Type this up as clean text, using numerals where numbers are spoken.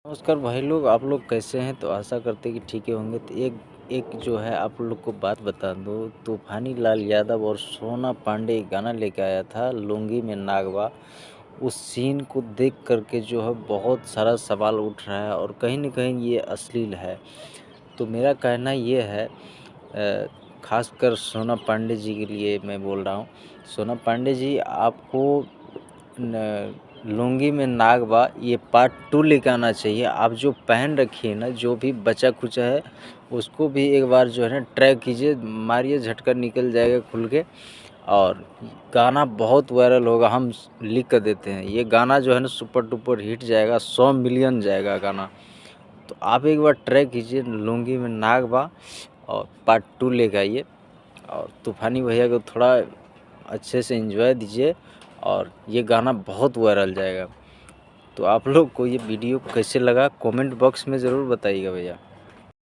नमस्कार भाई लोग, आप लोग कैसे हैं? तो आशा करते हैं कि ठीक ही होंगे। तो एक एक जो है आप लोग को बात बता दूँ, तूफानी लाल यादव और सोना पांडे एक गाना लेके आया था लुंगी में नागवा। उस सीन को देख कर के जो है बहुत सारा सवाल उठ रहा है और कहीं न कहीं ये अश्लील है। तो मेरा कहना ये है, ख़ासकर सोना पांडे जी के लिए मैं बोल रहा हूँ। सोना पांडे जी, आपको न लुंगी में नाग बा ये पार्ट 2 लेके आना चाहिए। आप जो पहन रखी है ना, जो भी बचा-खुचा है, उसको भी एक बार जो है ना ट्राई कीजिए, मारिए झटका निकल जाएगा खुल के। और गाना बहुत वायरल होगा, हम लिख कर देते हैं। ये गाना जो है ना सुपर डुपर हिट जाएगा, 100 मिलियन जाएगा गाना। तो आप एक बार ट्राई कीजिए लुंगी में नाग बा और पार्ट 2 लेके आइए और तूफानी भैया को थोड़ा अच्छे से एंजॉय दीजिए और ये गाना बहुत वायरल जाएगा। तो आप लोग को ये वीडियो कैसे लगा कमेंट बॉक्स में ज़रूर बताइएगा भैया।